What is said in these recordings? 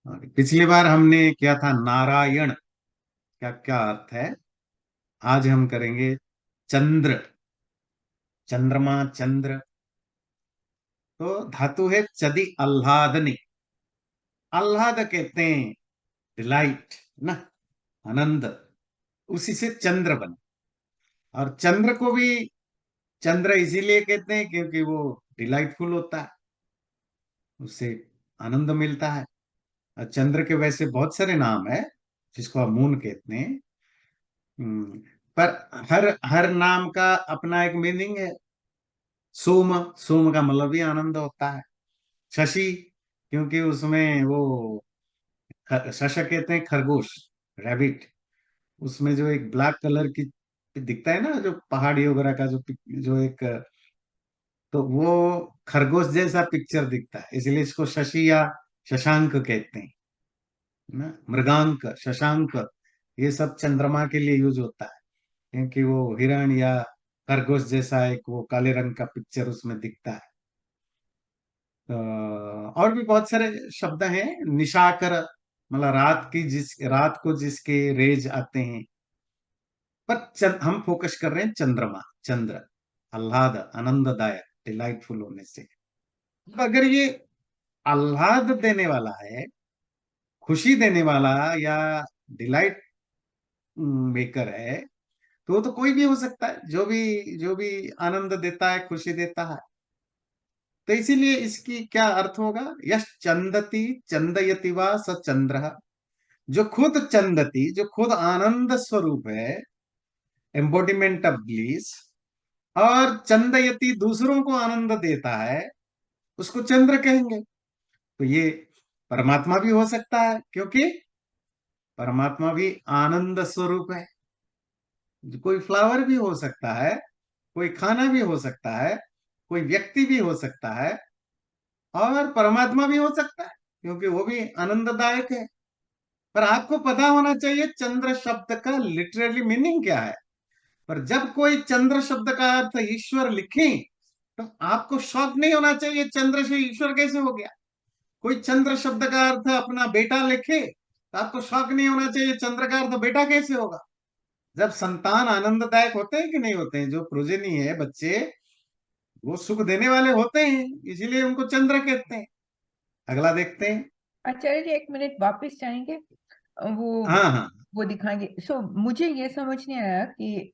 पिछली बार हमने किया था नारायण, क्या क्या अर्थ है। आज हम करेंगे चंद्र, चंद्रमा, चंद्र। तो धातु है चदी, आह्लादनी। आह्लाद कहते हैं डिलाइट ना, आनंद। उसी से चंद्र बना। और चंद्र को भी चंद्र इसीलिए कहते हैं क्योंकि वो डिलाइटफुल होता है, उससे आनंद मिलता है। और चंद्र के वैसे बहुत सारे नाम है, जिसको हम मून कहते हैं। हम्म, पर हर हर नाम का अपना एक मीनिंग है। सोम, सोम का मतलब भी आनंद होता है। शशि, क्योंकि उसमें वो शशा कहते हैं खरगोश, रैबिट। उसमें जो एक ब्लैक कलर की दिखता है ना, जो पहाड़ी वगैरह का जो एक, तो वो खरगोश जैसा पिक्चर दिखता है, इसलिए इसको शशि या शशांक कहते हैं ना। मृगांक, शशांक, ये सब चंद्रमा के लिए यूज होता है, क्योंकि वो हिरण या खरगोश जैसा एक वो काले रंग का पिक्चर उसमें दिखता है। और भी बहुत सारे शब्द हैं। निशाकर, मतलब रात को जिसके रेज आते हैं। पर हम फोकस कर रहे हैं चंद्रमा, चंद्र, आह्लाद, आनंददायक, डिलाइटफुल होने से। तो अगर ये आह्लाद देने वाला है, खुशी देने वाला, या डिलाइट मेकर है, तो वो तो कोई भी हो सकता है, जो भी आनंद देता है, खुशी देता है। तो इसीलिए इसकी क्या अर्थ होगा? यश चंदती, चंदयति वा स चंद्र। जो खुद चंदती, जो खुद आनंद स्वरूप है, एम्बोडिमेंट ऑफ ब्लिस, और चंदयति दूसरों को आनंद देता है, उसको चंद्र कहेंगे। तो ये परमात्मा भी हो सकता है, क्योंकि परमात्मा भी आनंद स्वरूप है। कोई फ्लावर भी हो सकता है, कोई खाना भी हो सकता है, कोई व्यक्ति भी हो सकता है, और परमात्मा भी हो सकता है, क्योंकि वो भी आनंददायक है। पर आपको पता होना चाहिए चंद्र शब्द का लिटरली मीनिंग क्या है। पर जब कोई चंद्र शब्द का अर्थ ईश्वर लिखे, तो आपको शौक नहीं होना चाहिए चंद्र से ईश्वर कैसे हो गया। कोई चंद्र शब्द का अर्थ अपना बेटा लिखे, तो आपको शौक नहीं होना चाहिए चंद्र का अर्थ बेटा कैसे होगा। जब संतान आनंददायक होते हैं कि नहीं होते हैं, जो प्रोजेनी है बच्चे, वो सुख देने वाले होते हैं, इसीलिए उनको चंद्र कहते हैं। अगला देखते हैं। आचार्य जी, एक मिनट वापस जाएंगे। वो हाँ हाँ वो दिखाएंगे। मुझे ये समझ नहीं आया कि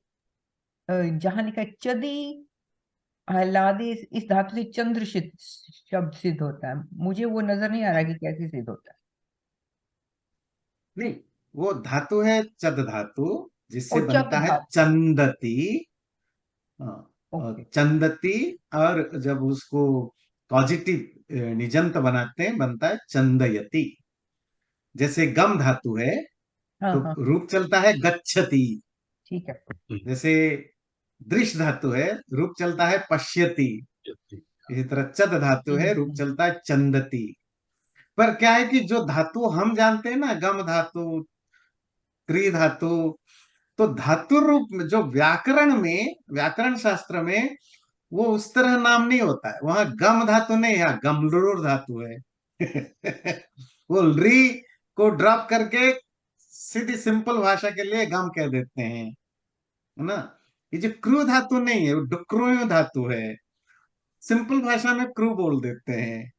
जहाँ लिखा है चदी आह्लादे, इस धातु से चंद्र शब्द सिद्ध होता है। मुझे वो नजर नहीं आ रहा कि कैसे सिद्ध होता नहीं, वो धातु है चद धातु, है। जिससे ओ, चक बनता है धातु। चंदती। ओके। चंदती। और जब उसको पॉजिटिव निजंत बनाते हैं, बनता है चंदयति। जैसे गम धातु है, हाँ तो हाँ, रूप चलता है गच्छति। ठीक है। जैसे दृश धातु है, रूप चलता है पश्यति। इसी तरह चद धातु है, रूप हम्म। चलता है चंदती। पर क्या है कि जो धातु हम जानते हैं ना, गम धातु, त्रि धातु, तो धातु रूप में जो व्याकरण में, व्याकरण शास्त्र में, वो उस तरह नाम नहीं होता है। वहां गम धातु नहीं, यहाँ गमलूर धातु है। वो री को ड्रॉप करके सीधी सिंपल भाषा के लिए गम कह देते हैं, है ना। ये जो क्रू धातु नहीं है, वो डुक्रू धातु है। सिंपल भाषा में क्रू बोल देते हैं।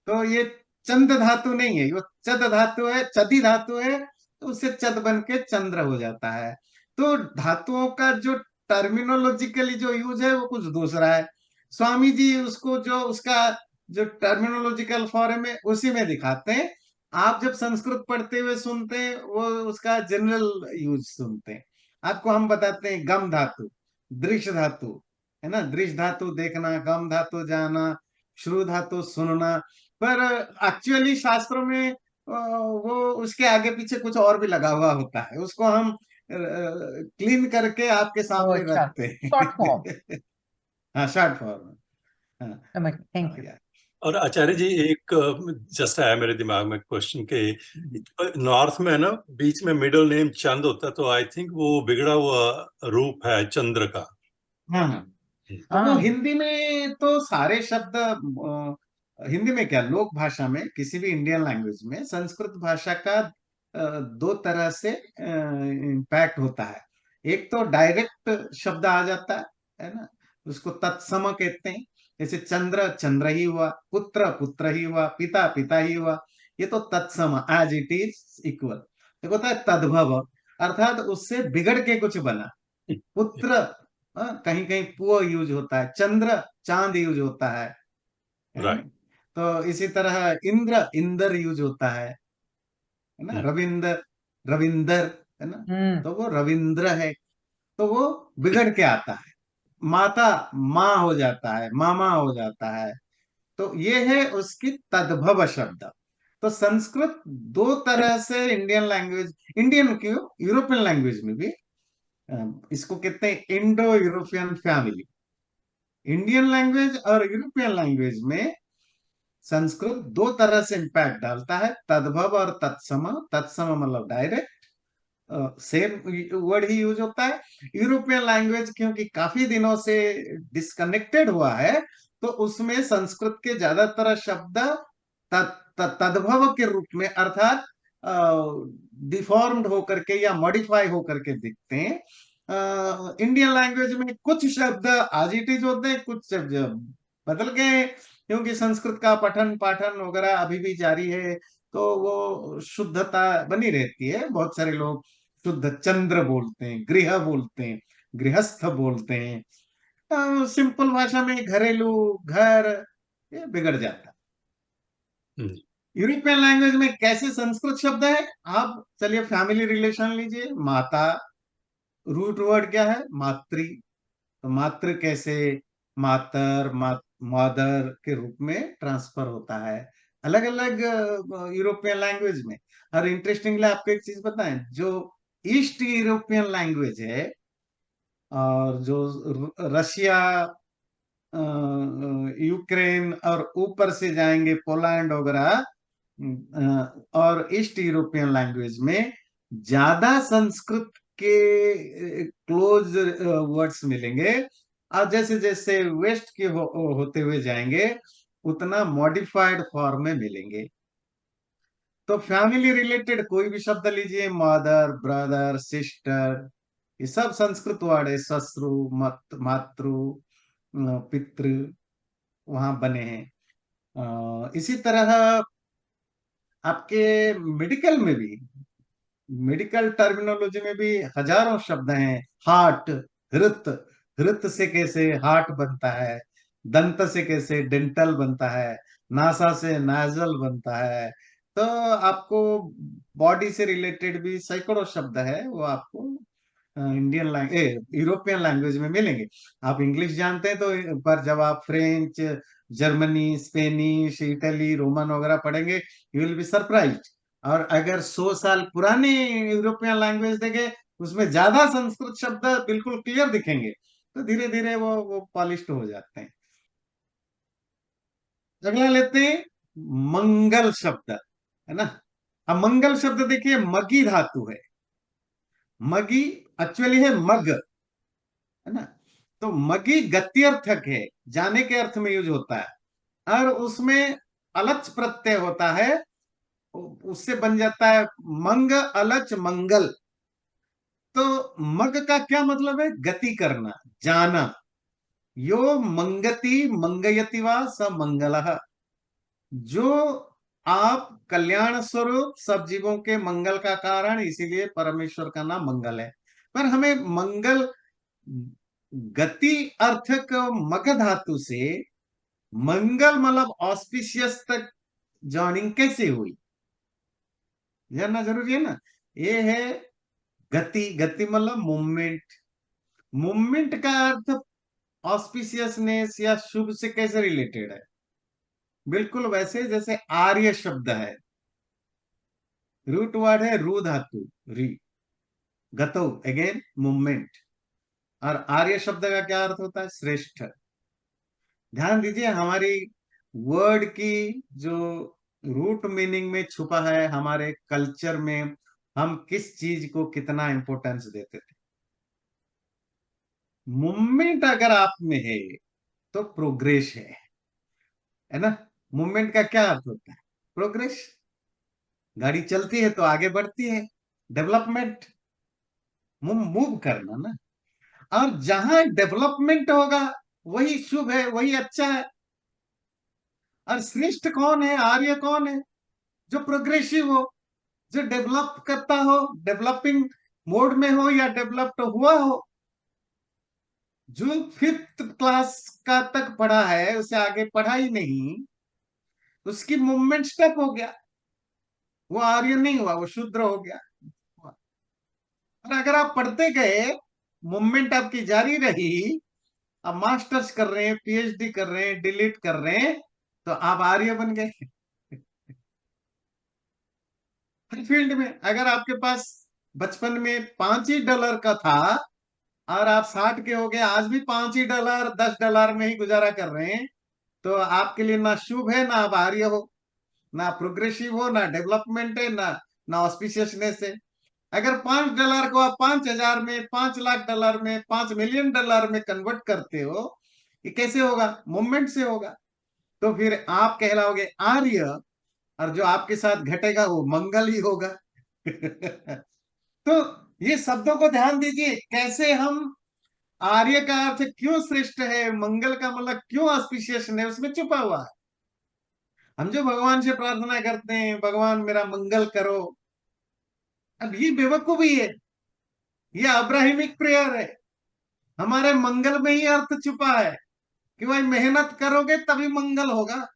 तो ये चंद धातु नहीं है, वो चद धातु है, चदी धातु है, तो उससे चद बन के चंद्र हो जाता है। तो धातुओं का जो टर्मिनोलॉजिकली जो यूज है वो कुछ दूसरा है। स्वामी जी उसको जो उसका जो टर्मिनोलॉजिकल फॉर्म है उसी में दिखाते हैं। आप जब संस्कृत पढ़ते हुए सुनते हैं, वो उसका जनरल यूज सुनते हैं। आपको हम बताते हैं गम धातु, दृश्य धातु, है ना। दृश्य धातु देखना, गम धातु जाना, श्रु धातु सुनना। पर एक्चुअली शास्त्रों में वो उसके आगे पीछे कुछ और भी लगा हुआ होता है, उसको हम क्लीन करके आपके ओ सामने अच्छा, रखते शॉर्ट फॉर्म। हैं। हाँ, शॉर्ट फॉर्म। हाँ समझ, थैंक हाँ यू। यार। और आचार्य जी, एक जस्ट आया मेरे दिमाग में क्वेश्चन के, नॉर्थ में ना बीच में मिडिल नेम चंद होता है, तो आई थिंक वो बिगड़ा हुआ रूप है चंद्र का। हाँ हाँ। अब वो हाँ, हिंदी में तो सारे शब्द हिंदी में क्या, लोक भाषा में, किसी भी इंडियन लैंग्वेज में संस्कृत भाषा का दो तरह से इम्पैक्ट होता है। एक तो डायरेक्ट शब्द आ जाता है ना, उसको तत्सम कहते हैं। जैसे चंद्र चंद्र ही हुआ, पुत्र पुत्र ही हुआ, पिता पिता ही हुआ, ये तो तत्सम, एज इट इज इक्वल। एक होता है तद्भव, अर्थात उससे बिगड़ के कुछ बना। पुत्र, कहीं कहीं पु यूज होता है, चंद्र चांद यूज होता है ना। राइट। तो इसी तरह इंद्र इंदर यूज होता है ना। रविंदर रविंदर, है ना, तो वो रविंद्र है, तो वो बिगड़ के आता है। माता माँ हो जाता है, मामा हो जाता है। तो ये है उसकी तद्भव शब्द। तो संस्कृत दो तरह से इंडियन लैंग्वेज, इंडियन क्यों, यूरोपियन लैंग्वेज में भी इसको कहते हैं Indo European family. Indian language और यूरोपियन लैंग्वेज में संस्कृत दो तरह से इम्पैक्ट डालता है, तद्भव और तत्सम। तत्सम मतलब डायरेक्ट, सेम वर्ड ही यूज होता है। यूरोपियन लैंग्वेज क्योंकि काफी दिनों से डिस्कनेक्टेड हुआ है, तो उसमें संस्कृत के ज्यादातर शब्द तद्भव के रूप में, अर्थात डिफॉर्म्ड होकर के या मॉडिफाई होकर के दिखते हैं। इंडियन लैंग्वेज में कुछ शब्द आज इट इज होते हैं, कुछ शब्द बदल गए, क्योंकि संस्कृत का पठन पाठन वगैरह अभी भी जारी है, तो वो शुद्धता बनी रहती है। बहुत सारे लोग शुद्ध चंद्र बोलते हैं, गृह बोलते हैं, गृहस्थ बोलते हैं। सिंपल भाषा में घरेलू, घर, ये बिगड़ जाता है। यूरोपियन लैंग्वेज में कैसे संस्कृत शब्द है, आप चलिए फैमिली रिलेशन लीजिए, माता, रूट वर्ड क्या है, मातृ। तो मातृ कैसे, मातर, मदर के रूप में ट्रांसफर होता है अलग अलग यूरोपियन लैंग्वेज में। और इंटरेस्टिंगली आपको एक चीज बताएं, जो ईस्ट यूरोपियन लैंग्वेज है, और जो रशिया, यूक्रेन और ऊपर से जाएंगे पोलैंड वगैरह, और ईस्ट यूरोपियन लैंग्वेज में ज्यादा संस्कृत के क्लोज वर्ड्स मिलेंगे। और जैसे जैसे वेस्ट के होते हुए जाएंगे, उतना मॉडिफाइड फॉर्म में मिलेंगे। तो फैमिली रिलेटेड कोई भी शब्द लीजिए, मदर, ब्रदर, सिस्टर, ये सब संस्कृत वर्ड है। ससुर, मातृ, पितृ वहां बने हैं। इसी तरह आपके मेडिकल में भी, मेडिकल टर्मिनोलॉजी में भी हजारों शब्द हैं। हार्ट, हृत, हृत से कैसे हार्ट बनता है, दंत से कैसे डेंटल बनता है, नासा से नाजल बनता है। तो आपको बॉडी से रिलेटेड भी सैकड़ों शब्द है, वो आपको इंडियन लैंग्वेज, यूरोपियन लैंग्वेज में मिलेंगे। आप इंग्लिश जानते हैं तो, पर जब आप French, Germany, Spanish, Italy, Roman वगैरह पढ़ेंगे, यू विल बी सरप्राइज। और अगर 100 साल पुरानी यूरोपियन लैंग्वेज देंगे, उसमें ज्यादा संस्कृत शब्द बिल्कुल क्लियर दिखेंगे। तो धीरे धीरे वो पॉलिश्ड हो जाते हैं। अगला लेते हैं मंगल शब्द, है ना। अब मंगल शब्द देखिए, मगी धातु है। मगी एक्चुअली है मग, है ना। तो मगी गत्यर्थक है, जाने के अर्थ में यूज होता है। और उसमें अलच प्रत्यय होता है, उससे बन जाता है मंग अलच मंगल। तो मग का क्या मतलब है, गति करना, जाना। यो मंगति मंगयति वा स मंगलः। जो आप कल्याण स्वरूप सब जीवों के मंगल का कारण, इसीलिए परमेश्वर का नाम मंगल है। पर हमें मंगल गति अर्थक मग धातु से मंगल मतलब ऑस्पिशियस तक जॉइनिंग कैसे हुई, जानना जरूरी है ना। ये है गति, गति मतलब मूवमेंट। मूवमेंट का अर्थ ऑस्पिशियसनेस या शुभ से कैसे रिलेटेड है, बिल्कुल वैसे जैसे आर्य शब्द है, रूट वर्ड है रू धातु, री, गतो अगेन मूवमेंट। और आर्य शब्द का क्या अर्थ होता है, श्रेष्ठ। ध्यान दीजिए, हमारी वर्ड की जो रूट मीनिंग में छुपा है, हमारे कल्चर में हम किस चीज को कितना इंपॉर्टेंस देते थे। मूवमेंट अगर आप में है तो प्रोग्रेस है ना। मूवमेंट का क्या अर्थ होता है? प्रोग्रेस। गाड़ी चलती है तो आगे बढ़ती है, डेवलपमेंट, मूव करना ना। और जहां डेवलपमेंट होगा वही शुभ है, वही अच्छा है। और श्रेष्ठ कौन है, आर्य कौन है? जो प्रोग्रेसिव हो, जो डेवलप करता हो, डेवलपिंग मोड में हो या डेवलप्ड हुआ हो। जो फिफ्थ क्लास का तक पढ़ा है, उसे आगे पढ़ा ही नहीं, उसकी मूवमेंट स्टेप हो गया, वो आर्य नहीं हुआ, वो शूद्र हो गया। और अगर आप पढ़ते गए, मूवमेंट आपकी जारी रही, आप मास्टर्स कर रहे हैं, पीएचडी कर रहे हैं, डिलीट कर रहे हैं, तो आप आर्य बन गए। हर फील्ड में अगर आपके पास बचपन में $5 का था और आप 60 के हो गए, आज भी $5, $10 में ही गुजारा कर रहे हैं, तो आपके लिए ना शुभ है, ना आप आर्य हो, ना प्रोग्रेसिव हो, ना डेवलपमेंट है, ना ऑस्पिशियसनेस है। अगर $5 को आप 5,000 में, $5 लाख में, $5 मिलियन में कन्वर्ट करते हो, ये कैसे होगा? मूवमेंट से होगा। तो फिर आप कहलाओगे आर्य, और जो आपके साथ घटेगा वो मंगल ही होगा। तो ये शब्दों को ध्यान दीजिए, कैसे हम आर्य का अर्थ क्यों श्रेष्ठ है, मंगल का मतलब क्यों ऑस्पिशियस है, उसमें छुपा हुआ है। हम जो भगवान से प्रार्थना करते हैं, भगवान मेरा मंगल करो, अब ये बेवकूफी है, ये अब्राहिमिक प्रेयर है। हमारे मंगल में ही अर्थ छुपा है कि भाई मेहनत करोगे तभी मंगल होगा।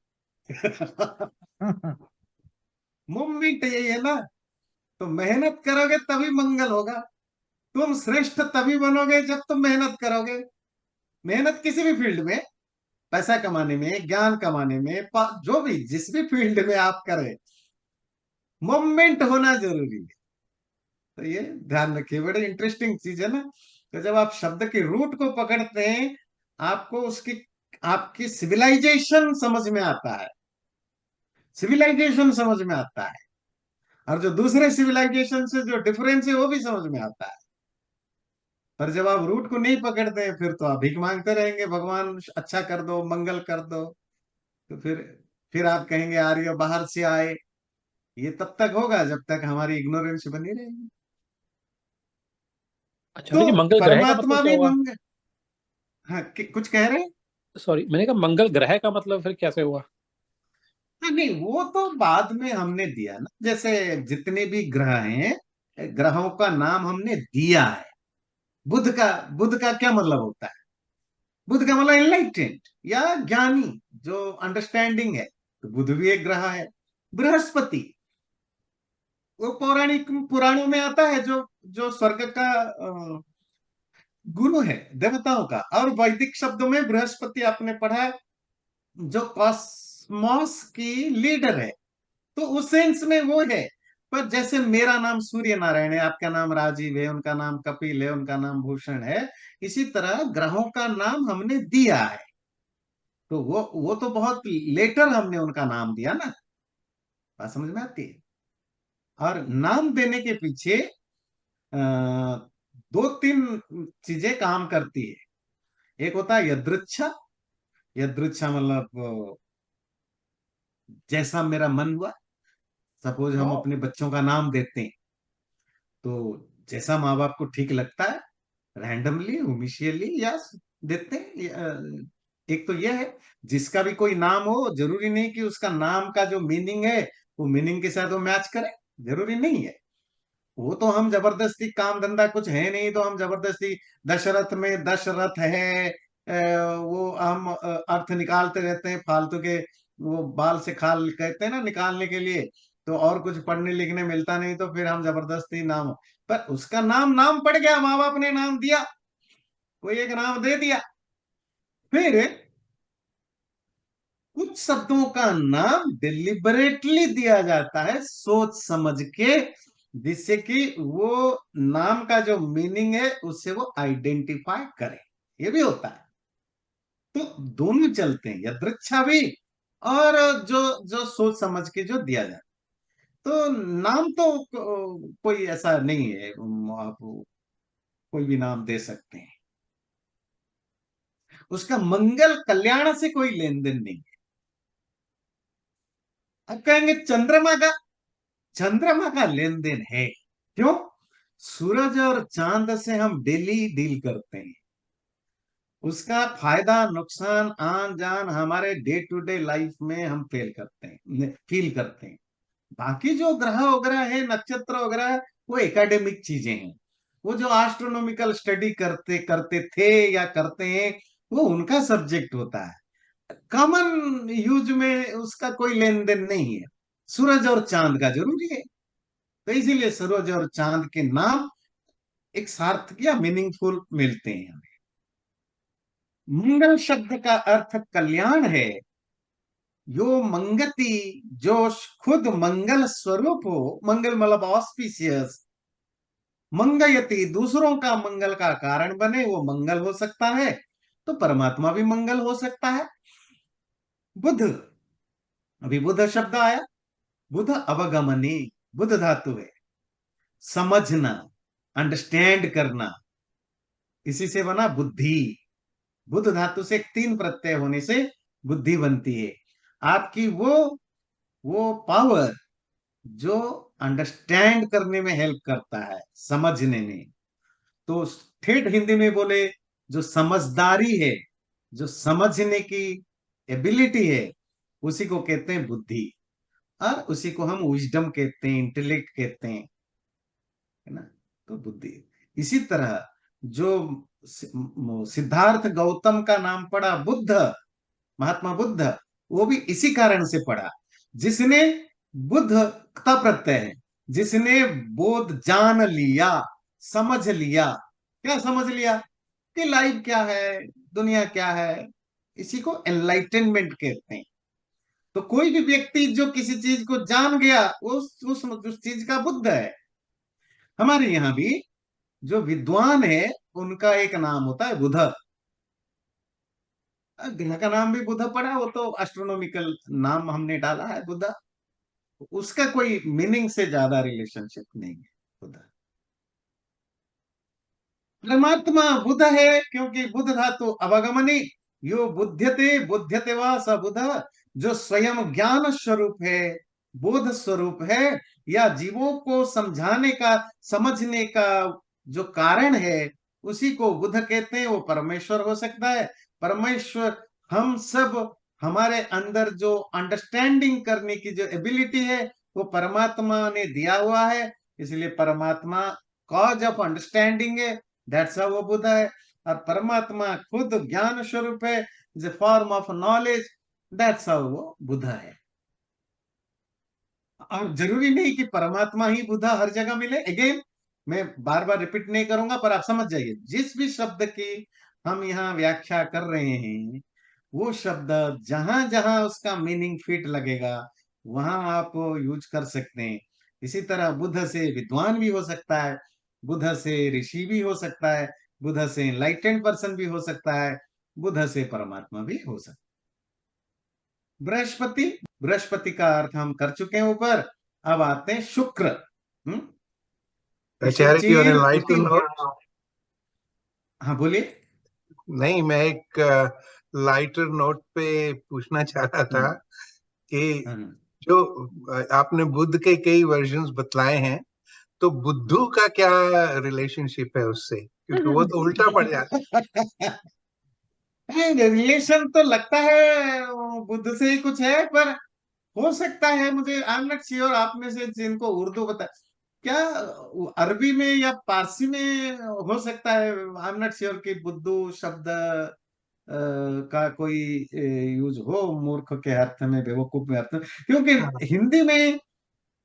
मूवमेंट यही है ना, तो मेहनत करोगे तभी मंगल होगा। तुम श्रेष्ठ तभी बनोगे जब तुम मेहनत करोगे। मेहनत किसी भी फील्ड में, पैसा कमाने में, ज्ञान कमाने में, जो भी जिस भी फील्ड में आप करें, मूवमेंट होना जरूरी है। तो ये ध्यान रखिए, बड़ी इंटरेस्टिंग चीज है ना। तो जब आप शब्द के रूट को पकड़ते हैं, आपको उसकी, आपकी सिविलाइजेशन समझ में आता है, सिविलाइजेशन समझ में आता है, और जो दूसरे सिविलाइजेशन से जो डिफरेंस है वो भी समझ में आता है। पर जब आप रूट को नहीं पकड़ते हैं, फिर तो आप भीख मांगते रहेंगे, भगवान अच्छा कर दो, मंगल कर दो। तो फिर आप कहेंगे आर्य बाहर से आए। ये तब तक होगा जब तक हमारी इग्नोरेंस बनी रहेगी। अच्छा, तो देखिए मंगल ग्रह का मतलब परमात्मा क्या भी हुआ? मंगल, हाँ, कुछ कह रहे हैं? सॉरी, मैंने कहा मंगल ग्रह का मतलब फिर कैसे हुआ? हाँ, नहीं, वो तो बाद में हमने दिया ना, जैसे जितने भी ग्रह हैं, ग्रहों का नाम हमने दिया है। बुध का क्या मतलब होता है? बुध का मतलब एनलाइटेंड या ज्ञानी, जो अंडरस्टैंडिंग है। तो बुध भी एक ग्रह है। बृहस्पति, वो पौराणिक पुराणों में आता है, जो जो स्वर्ग का गुरु है देवताओं का। और वैदिक शब्दों में बृहस्पति आपने पढ़ा है, जो कॉस्मोस की लीडर है। तो उस सेंस में वो है। पर जैसे मेरा नाम सूर्य नारायण है, आपका नाम राजीव है, उनका नाम कपिल है, उनका नाम भूषण है, इसी तरह ग्रहों का नाम हमने दिया है। तो वो तो बहुत लेटर हमने उनका नाम दिया ना। बात समझ में आती है? और नाम देने के पीछे अ, दो तीन चीजें काम करती है। एक होता है यदृच्छा। यदृच्छा मतलब जैसा मेरा मन हुआ। सपोज हम अपने बच्चों का नाम देते हैं, तो जैसा माँ बाप को ठीक लगता है, रैंडमली, ओमिशियली, या देते हैं। एक तो यह है, जिसका भी कोई नाम हो, जरूरी नहीं कि उसका नाम का जो मीनिंग है वो मीनिंग के साथ वो मैच करे, जरूरी नहीं है। वो तो हम जबरदस्ती, काम धंधा कुछ है नहीं तो हम जबरदस्ती, दशरथ में दशरथ है, वो हम अर्थ निकालते रहते हैं फालतू के। वो बाल से खाल कहते हैं ना, निकालने के लिए। तो और कुछ पढ़ने लिखने मिलता नहीं, तो फिर हम जबरदस्ती नाम, पर उसका नाम नाम पड़ गया, माँ बाप ने नाम दिया, कोई एक नाम दे दिया। फिर कुछ शब्दों का नाम डिलिबरेटली दिया जाता है, सोच समझ के, जिससे कि वो नाम का जो मीनिंग है उससे वो आइडेंटिफाई करे। ये भी होता है। तो दोनों चलते हैं, यदृच्छा भी, और जो जो सोच समझ के जो दिया जाए। तो नाम तो कोई ऐसा नहीं है, आप कोई भी नाम दे सकते हैं। उसका मंगल कल्याण से कोई लेन देन नहीं है। अब कहेंगे चंद्रमा का लेन देन है। क्यों? सूरज और चांद से हम डेली डील करते हैं, उसका फायदा नुकसान आन जान हमारे डे टू डे लाइफ में हम फील करते हैं। बाकी जो ग्रह वगैरह है, नक्षत्र वगैरह है, वो एकेडमिक चीजें हैं। वो जो एस्ट्रोनॉमिकल स्टडी करते करते थे या करते हैं, वो उनका सब्जेक्ट होता है। कॉमन यूज में उसका कोई लेन देन नहीं है। सूरज और चांद का जरूरी है। तो इसीलिए सूरज और चांद के नाम एक सार्थक या मीनिंगफुल मिलते हैं हमें। मंगल शब्द का अर्थ कल्याण है। यो मंगति, जो खुद मंगल स्वरूप हो, मंगल मतलब ऑस्पिशियस, मंगयति दूसरों का मंगल का कारण बने, वो मंगल हो सकता है। तो परमात्मा भी मंगल हो सकता है। बुध, अभी बुध शब्द आया, बुध अवगमनी, बुध धातु है, समझना, अंडरस्टैंड करना, इसी से बना बुद्धि। बुध धातु से 3 प्रत्यय होने से बुद्धि बनती है। आपकी वो पावर जो अंडरस्टैंड करने में हेल्प करता है, समझने में। तो ठेठ हिंदी में बोले, जो समझदारी है, जो समझने की एबिलिटी है, उसी को कहते हैं बुद्धि, और उसी को हम विजडम कहते हैं, इंटेलेक्ट कहते हैं, है ना। तो बुद्धि। इसी तरह जो सिद्धार्थ गौतम का नाम पड़ा बुद्ध, महात्मा बुद्ध, वो भी इसी कारण से पड़ा, जिसने बुद्ध का प्रत्यय है, जिसने बोध जान लिया, समझ लिया। क्या समझ लिया? कि लाइफ क्या है, दुनिया क्या है। इसी को एनलाइटनमेंट कहते हैं। तो कोई भी व्यक्ति जो किसी चीज को जान गया, वो उस चीज का बुद्ध है। हमारे यहाँ भी जो विद्वान है, उनका एक नाम होता है बुध। ग्रह का नाम भी बुध पड़ा, वो तो एस्ट्रोनॉमिकल नाम हमने डाला है बुध। उसका कोई मीनिंग से ज्यादा रिलेशनशिप नहीं है बुध। परमात्मा बुध है, क्योंकि बुध धातु अवगमनी, यो बुध्यते वा स बुध, जो स्वयं ज्ञान स्वरूप है, बोध स्वरूप है, या जीवों को समझाने का, समझने का जो कारण है, उसी को बुध कहते हैं। वो परमेश्वर हो सकता है। परमेश्वर हम सब, हमारे अंदर जो अंडरस्टैंडिंग करने की जो एबिलिटी है, वो परमात्मा ने दिया हुआ है। इसलिए परमात्मा कॉज ऑफ अंडरस्टैंडिंग है, दैट्स हाउ वो बुध है। और परमात्मा खुद ज्ञान स्वरूप है, is a form of knowledge, that's how वो बुध है। और जरूरी नहीं कि परमात्मा ही बुधा हर जगह मिले। अगेन, मैं बार बार रिपीट नहीं करूंगा, पर आप समझ जाइए, जिस भी शब्द की हम यहाँ व्याख्या कर रहे हैं, वो शब्द जहां जहां उसका मीनिंग फिट लगेगा, वहां आप यूज कर सकते हैं। इसी तरह बुध से विद्वान भी हो सकता है, बुध से ऋषि भी हो सकता है, बुध से एनलाइटेंड पर्सन भी हो सकता है, बुध से परमात्मा भी हो सकता है। बृहस्पति, बृहस्पति का अर्थ हम कर चुके हैं ऊपर। अब आते हैं शुक्र। आचार्य जी, लाइटर नोट, हाँ बोलिए। नहीं, मैं एक लाइटर नोट पे पूछना चाह रहा था कि जो आपने बुद्ध के कई वर्जन्स बतलाए हैं, तो बुद्धू का क्या रिलेशनशिप है उससे? क्योंकि वो तो उल्टा पड़ जाता है। रिलेशन तो लगता है बुद्ध से ही कुछ है, पर हो सकता है, मुझे आई एम नॉट श्योर, आप में से जिनको उर्दू बता, क्या अरबी में या पारसी में हो सकता है। आई एम नॉट श्योर कि बुद्धू शब्द का कोई यूज हो मूर्ख के अर्थ में, बेवकूफ में अर्थ में, क्योंकि हिंदी में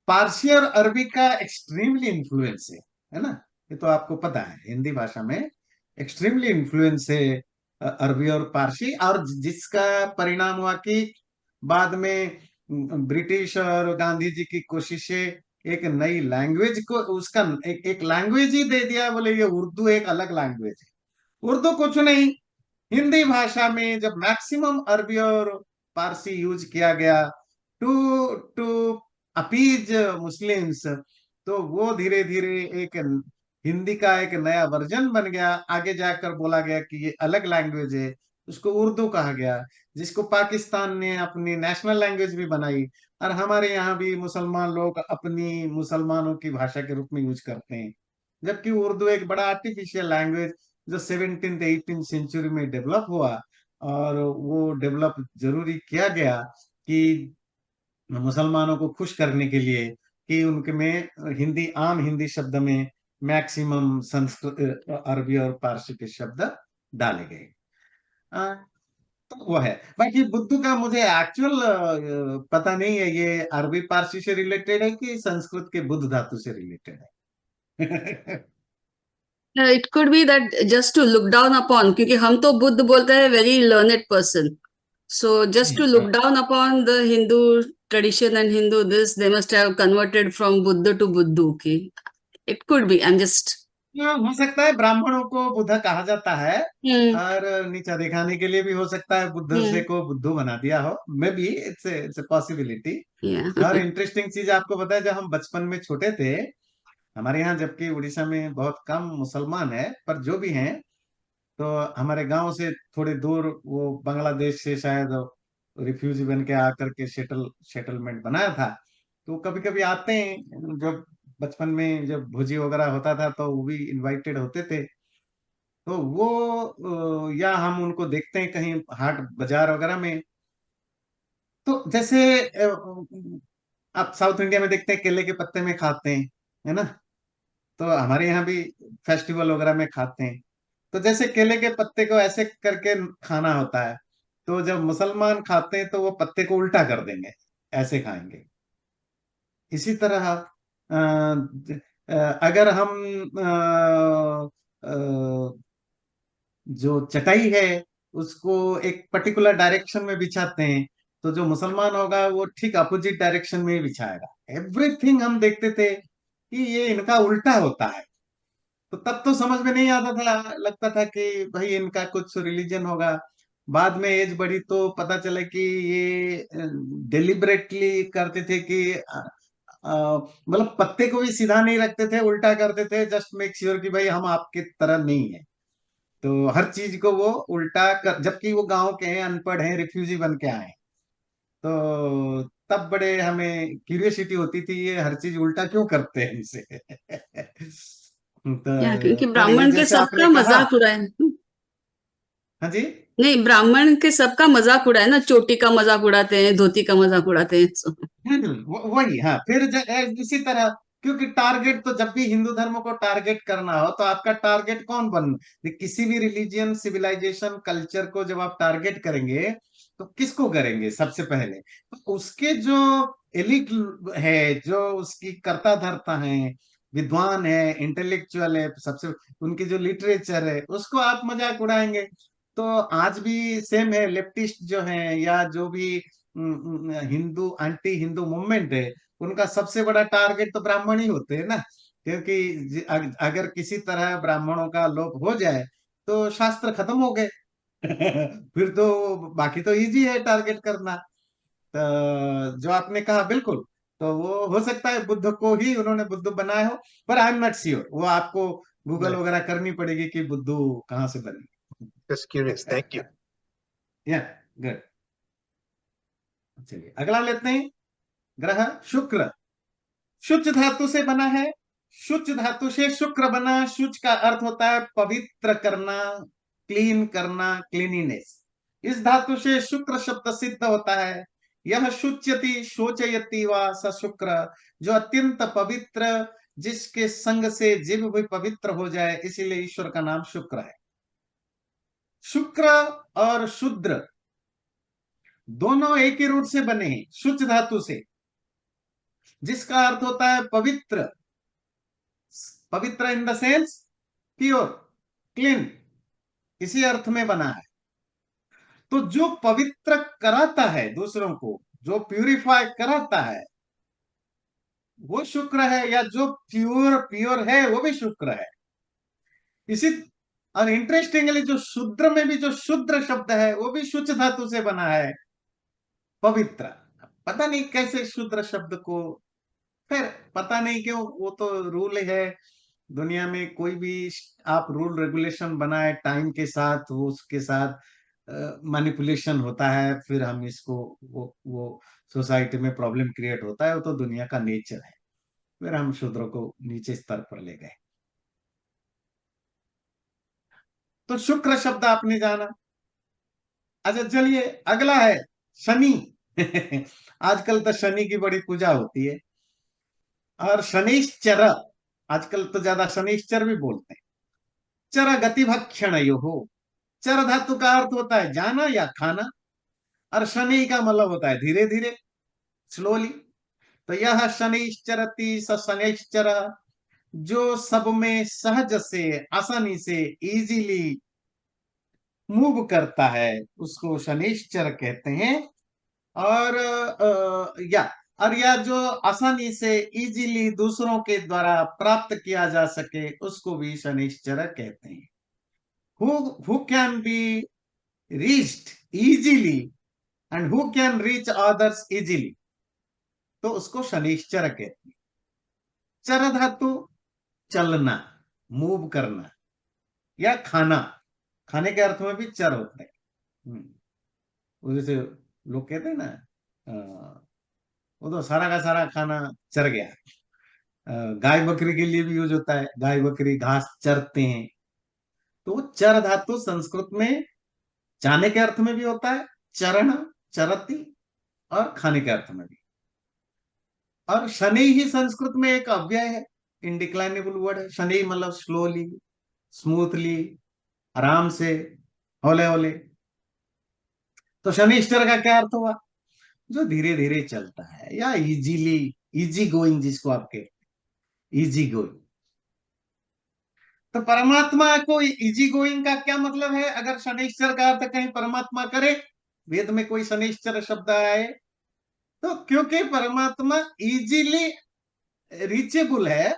पारसी और अरबी का एक्सट्रीमली इन्फ्लुएंस है ना। ये तो आपको पता है, हिंदी भाषा में एक्सट्रीमली इन्फ्लुएंस है अरबी और पारसी, और जिसका परिणाम हुआ कि बाद में ब्रिटिश और गांधी जी की कोशिशें एक नई लैंग्वेज को, उसका एक लैंग्वेज ही दे दिया, बोले ये उर्दू एक अलग लैंग्वेज है। उर्दू कुछ नहीं, हिंदी भाषा में जब मैक्सिमम अरबी और पारसी यूज किया गया टू टू अपीज मुस्लिम्स, तो वो धीरे धीरे एक हिंदी का एक नया वर्जन बन गया। आगे जाकर बोला गया कि ये अलग लैंग्वेज है, उसको उर्दू कहा गया, जिसको पाकिस्तान ने अपनी नेशनल लैंग्वेज भी बनाई। और हमारे यहाँ भी मुसलमान लोग अपनी मुसलमानों की भाषा के रूप में यूज करते हैं, जबकि उर्दू एक बड़ा आर्टिफिशियल लैंग्वेज जो 17th 18th सेंचुरी में डेवलप हुआ, और वो डेवलप जरूरी किया गया कि मुसलमानों को खुश करने के लिए, कि उनके में हिंदी, आम हिंदी शब्द में मैक्सिमम संस्कृत, अरबी और पारसी के शब्द डाले गए। तो वो है। बाकी बुद्धू का मुझे एक्चुअल पता नहीं है, ये अरबी पारसी से रिलेटेड है कि संस्कृत के बुद्ध धातु से रिलेटेड है। It could be that just to look down upon, क्योंकि हम तो बुद्ध बोलते हैं very learned person, so just to look down upon the Hindu tradition and Hindu this, they must have converted from Buddha to बुद्धू की। It could be, I am just हो सकता है ब्राह्मणों को बुद्ध कहा जाता है, और नीचा दिखाने के लिए भी हो सकता है बुद्ध से को बुद्धू बना दिया हो, may be it's a possibility. और इंटरेस्टिंग चीज आपको पता है, जब हम बचपन में छोटे थे, हमारे यहाँ, जबकि उड़ीसा में बहुत कम मुसलमान है, पर जो भी हैं, तो हमारे गांव से थोड़े दूर वो बांग्लादेश से शायद रिफ्यूजी बन के आकर के सेटलमेंट बनाया था, तो कभी कभी आते हैं। जब बचपन में जब भोजी वगैरह होता था तो वो भी इनवाइटेड होते थे, तो वो या हम उनको देखते हैं कहीं हाट बाजार वगैरह में। तो जैसे आप साउथ इंडिया में देखते हैं केले के पत्ते में खाते हैं, है ना, तो हमारे यहाँ भी फेस्टिवल वगैरह में खाते हैं। तो जैसे केले के पत्ते को ऐसे करके खाना होता है, तो जब मुसलमान खाते हैं तो वो पत्ते को उल्टा कर देंगे, ऐसे खाएंगे। इसी तरह अगर हम जो चटाई है उसको एक पर्टिकुलर डायरेक्शन में बिछाते हैं, तो जो मुसलमान होगा वो ठीक अपोजिट डायरेक्शन में ही बिछाएगा। एवरीथिंग हम देखते थे कि ये इनका उल्टा होता है, तो तब तो समझ में नहीं आता था, लगता था कि भाई इनका कुछ रिलीजन होगा। बाद में एज बढ़ी तो पता चला कि ये डिलिबरेटली करते थे कि मतलब पत्ते को भी सीधा नहीं रखते थे, उल्टा करते थे, जस्ट मेक श्योर कि भाई हम आपके तरह नहीं है। तो हर चीज को वो उल्टा कर, जबकि वो गांव के हैं, अनपढ़ हैं, रिफ्यूजी बन के आए हैं। तो तब बड़े हमें क्यूरियोसिटी होती थी, ये हर चीज उल्टा क्यों करते हैं इनसे। क्योंकि तो ये ब्राह्मण के जैसे आपने सबका कहा, मजाक उड़ाए। हाँ जी, नहीं, ब्राह्मण के सबका मजाक उड़ाए ना, चोटी का मजाक उड़ाते हैं, धोती का मजाक उड़ाते हैं, so वही। हाँ, फिर इसी तरह, क्योंकि टारगेट तो जब भी हिंदू धर्म को टारगेट करना हो तो आपका टारगेट कौन बन, किसी भी रिलीजियन, सिविलाइजेशन, कल्चर को जब आप टारगेट करेंगे तो किसको करेंगे सबसे पहले? तो उसके जो एलिट है, जो उसकी कर्ता धर्ता है, विद्वान है, इंटेलेक्चुअल है, सबसे उनकी जो लिटरेचर है, उसको आप मजाक उड़ाएंगे। तो आज भी सेम है, लेफ्टिस्ट जो है या जो भी हिंदू, एंटी हिंदू मूवमेंट है, उनका सबसे बड़ा टारगेट तो ब्राह्मण ही होते हैं ना, क्योंकि अगर किसी तरह ब्राह्मणों का लोप हो जाए तो शास्त्र खत्म हो गए। फिर तो बाकी तो इजी है टारगेट करना। तो जो आपने कहा बिल्कुल, तो वो हो सकता है बुद्ध को ही उन्होंने बुद्ध बनाया हो, पर आई एम नॉट श्योर, वो आपको गूगल वगैरह करनी पड़ेगी कि बुद्धू कहाँ से बनी। Just curious. Thank you. या गुड। चलिए अगला लेते हैं। ग्रह शुक्र, शुच धातु से बना है। शुच धातु से शुक्र बना। शुच का अर्थ होता है पवित्र करना, क्लीन करना, क्लीनिनेस। इस धातु से शुक्र शब्द सिद्ध होता है। यह शुच्यति, शोचयति व स शुक्र, जो अत्यंत पवित्र, जिसके संग से जीव भी पवित्र हो जाए, इसीलिए ईश्वर का नाम शुक्र है। शुक्र और शूद्र दोनों एक ही रूट से बने हैं, शुच धातु से, जिसका अर्थ होता है पवित्र। पवित्र in the sense pure, clean, इसी अर्थ में बना है। तो जो पवित्र कराता है दूसरों को, जो प्यूरिफाई कराता है, वो शुक्र है, या जो प्योर है वो भी शुक्र है। इसी और इंटरेस्टिंगली जो शूद्र में भी जो शूद्र शब्द है वो भी शुच धातु से बना है, पवित्र। पता नहीं कैसे शूद्र शब्द को, फिर पता नहीं क्यों, वो तो रूल है दुनिया में। कोई भी आप रूल रेगुलेशन बनाए, टाइम के साथ वो उसके साथ मैनिपुलेशन होता है, फिर हम इसको वो सोसाइटी में प्रॉब्लम क्रिएट होता है, वो तो दुनिया का नेचर है। फिर हम शूद्रों को नीचे स्तर पर ले गए। तो शुक्र शब्द आपने जाना। अच्छा चलिए, अगला है शनि। आजकल तो शनि की बड़ी पूजा होती है, और शनिश्चर, आजकल तो ज्यादा शनिश्चर भी बोलते हैं। चर गति भक्षण यो हो, चर धातु का अर्थ होता है जाना या खाना, और शनि का मतलब होता है धीरे धीरे, स्लोली। तो यह शनिश्चरति स शनिश्चर, जो सब में सहज से, आसानी से, इजीली मूव करता है, उसको शनिश्चर कहते हैं। और या जो आसानी से, इजीली दूसरों के द्वारा प्राप्त किया जा सके, उसको भी शनिश्चर कहते हैं। Who can be reached easily and who can reach others easily, तो उसको शनिश्चर कहते हैं। चर धातु चलना, मूव करना, या खाना, खाने के अर्थ में भी चर होते हैं। वो जैसे लोग कहते हैं ना, वो तो सारा का सारा खाना चर गया। गाय बकरी के लिए भी यूज होता है, गाय बकरी घास चरते हैं। तो चर धातु संस्कृत में जाने के अर्थ में भी होता है, चरण, चरती, और खाने के अर्थ में भी। और शनि ही संस्कृत में एक अव्यय है, इनडिक्लाइनेबल वर्ड है। शनि मतलब स्लोली, स्मूथली, आराम से, हौले हौले। तो शनिश्चर का क्या अर्थ हुआ? जो धीरे धीरे चलता है, या इजीली, इजी गोइंग जिसको आप कहते हैं, इजी गोइंग। तो परमात्मा को इजी गोइंग का क्या मतलब है? अगर शनिश्चर का अर्थ कहीं परमात्मा करे, वेद में कोई शनिश्चर शब्द आए, तो क्योंकि परमात्मा इजीली रीचेबल है,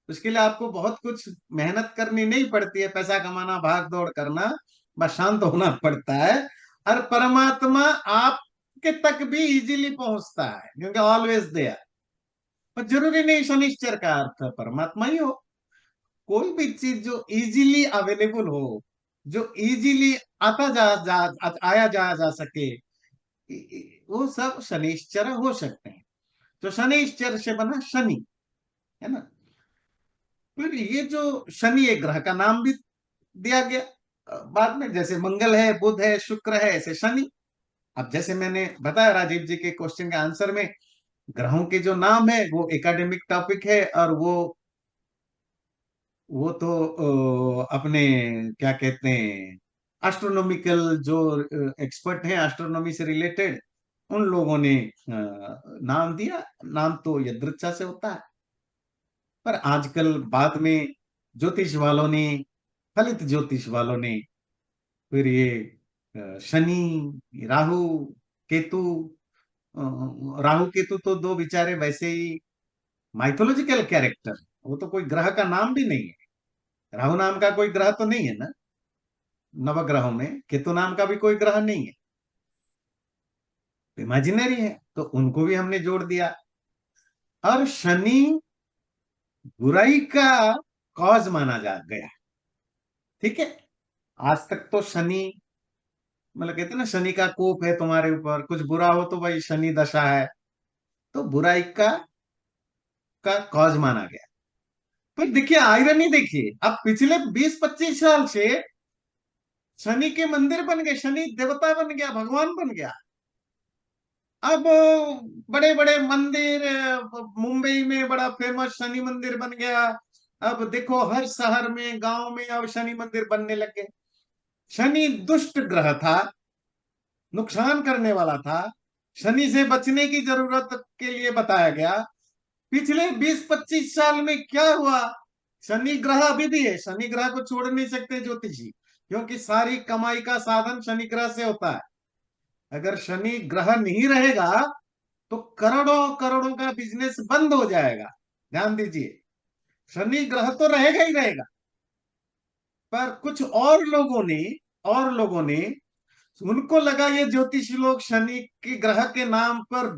उसके लिए आपको बहुत कुछ मेहनत करनी नहीं पड़ती है, पैसा कमाना, भाग दौड़ करना, बस शांत होना पड़ता है। और परमात्मा आपके तक भी इजीली पहुंचता है, क्योंकि ऑलवेज देयर। पर जरूरी नहीं शनिश्चर का अर्थ परमात्मा ही हो, कोई भी चीज जो इजीली अवेलेबल हो, जो इजीली आया जाया जा सके, वो सब शनिश्चर हो सकते हैं। तो शनिश्चर से बना शनि, है ना। फिर ये जो शनि, एक ग्रह का नाम भी दिया गया बाद में, जैसे मंगल है, बुध है, शुक्र है, ऐसे शनि। अब जैसे मैंने बताया राजीव जी के क्वेश्चन के आंसर में, ग्रहों के जो नाम है वो एकेडमिक टॉपिक है, और वो तो अपने क्या कहते हैं, एस्ट्रोनॉमिकल जो एक्सपर्ट हैं एस्ट्रोनॉमी से रिलेटेड, उन लोगों ने नाम दिया। नाम तो यदृच्छा से होता है, पर आजकल बाद में ज्योतिष वालों ने, फलित ज्योतिष वालों ने, फिर ये शनि, राहु, केतु, राहु केतु तो दो बेचारे वैसे ही माइथोलॉजिकल कैरेक्टर, वो तो कोई ग्रह का नाम भी नहीं है। राहु नाम का कोई ग्रह तो नहीं है ना नवग्रहों में, केतु नाम का भी कोई ग्रह नहीं है, इमेजिनरी है, तो उनको भी हमने जोड़ दिया। और शनि बुराई का कॉज माना जा गया, ठीक है। आज तक तो शनि मतलब कहते हैं ना, शनि का कोप है तुम्हारे ऊपर, कुछ बुरा हो तो भाई शनि दशा है, तो बुराई का कॉज माना गया। फिर देखिए आयरनी, देखिए अब पिछले 20-25 साल से शनि के मंदिर बन गए, शनि देवता बन गया, भगवान बन गया। अब बड़े बड़े मंदिर, मुंबई में बड़ा फेमस शनि मंदिर बन गया। अब देखो हर शहर में, गांव में अब शनि मंदिर बनने लगे। शनि दुष्ट ग्रह था, नुकसान करने वाला था, शनि से बचने की जरूरत के लिए बताया गया। पिछले 20-25 साल में क्या हुआ? शनि ग्रह अभी भी है, शनि ग्रह को छोड़ नहीं सकते ज्योतिषी, क्योंकि सारी कमाई का साधन शनि ग्रह से होता है। अगर शनि ग्रह नहीं रहेगा तो करोड़ों करोड़ों का बिजनेस बंद हो जाएगा। ध्यान दीजिए, शनि ग्रह तो रहेगा ही रहेगा, पर कुछ और लोगों ने उनको लगा ये ज्योतिषी लोग शनि के ग्रह के नाम पर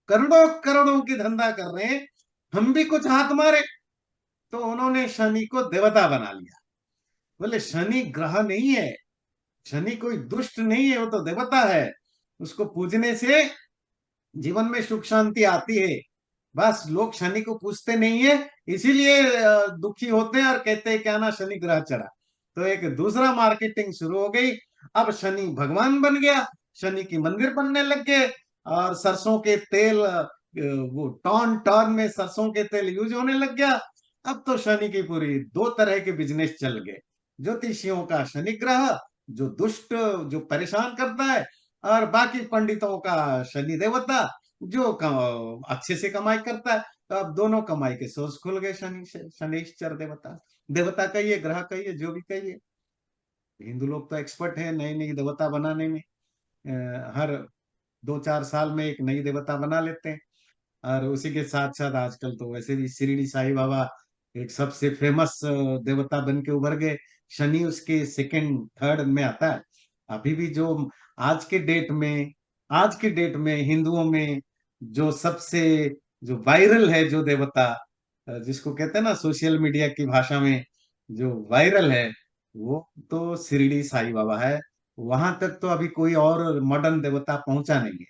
करोड़ों करोड़ों की धंधा कर रहे हैं, हम भी कुछ हाथ मारे, तो उन्होंने शनि को देवता बना लिया। बोले शनि ग्रह नहीं है, शनि कोई दुष्ट नहीं है, वो तो देवता है, उसको पूजने से जीवन में सुख शांति आती है, बस लोग शनि को पूछते नहीं है, इसीलिए दुखी होते हैं और कहते हैं क्या ना शनि ग्रह चढ़ा। तो एक दूसरा मार्केटिंग शुरू हो गई। अब शनि भगवान बन गया, शनि की मंदिर बनने लग गए, और सरसों के तेल वो टॉन टॉन में सरसों के तेल यूज होने लग गया। अब तो शनि की पूरी दो तरह के बिजनेस चल गए, ज्योतिषियों का शनि ग्रह जो दुष्ट, जो परेशान करता है, और बाकी पंडितों का शनि देवता जो अच्छे से कमाई करता है। तो अब दोनों कमाई के सोर्स खुल गए, शनिश्चर देवता, देवता कहिए ग्रह कहिए जो भी कहिए। हिंदू लोग तो एक्सपर्ट हैं नई नई देवता बनाने में, हर 2-4 साल में एक नई देवता बना लेते हैं। और उसी के साथ साथ आजकल तो वैसे भी शिरडी साईं बाबा एक सबसे फेमस देवता बन के उभर गए, शनि उसके सेकंड थर्ड में आता है। अभी भी जो आज के डेट में आज के डेट में हिंदुओं में जो सबसे जो वायरल है, जो देवता जिसको कहते हैं ना सोशल मीडिया की भाषा में जो वायरल है, वो तो शिरडी साईं बाबा है। वहां तक तो अभी कोई और मॉडर्न देवता पहुंचा नहीं है।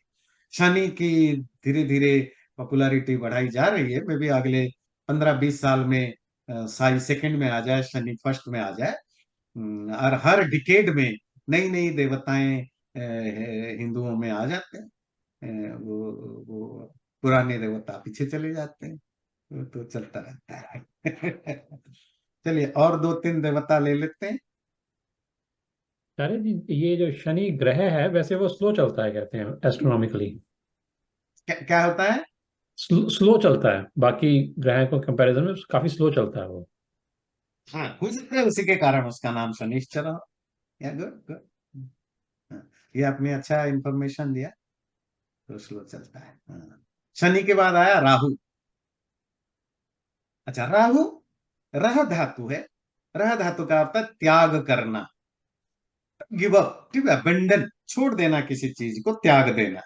शनि की धीरे धीरे पॉपुलैरिटी बढ़ाई जा रही है, मे भी अगले 15-20 साल में साई सेकंड में आ जाए, शनि फर्स्ट में आ जाए। और हर डिकेड में नई नई देवताएं हिंदुओं में आ जाते हैं। वो पुराने देवता पीछे चले जाते हैं, वो तो चलता रहता है। चलिए और 2-3 देवता ले लेते हैं। अरे जी, ये जो शनि ग्रह है वैसे वो स्लो चलता है कहते हैं एस्ट्रोनॉमिकली। क्या होता है? स्लो चलता है, बाकी ग्रह को कंपैरिजन में काफी स्लो चलता है वो। हाँ, हो सकता है उसी के कारण उसका नाम शनिश्चर हो। या गुड गुड, ये आपने अच्छा इंफॉर्मेशन दिया, तो स्लो चलता है। हाँ। शनि के बाद आया राहु। अच्छा, राहु रह धातु है। रह धातु का अर्थ है त्याग करना, गिव अप, ठीक है, अबंडन, छोड़ देना, किसी चीज को त्याग देना।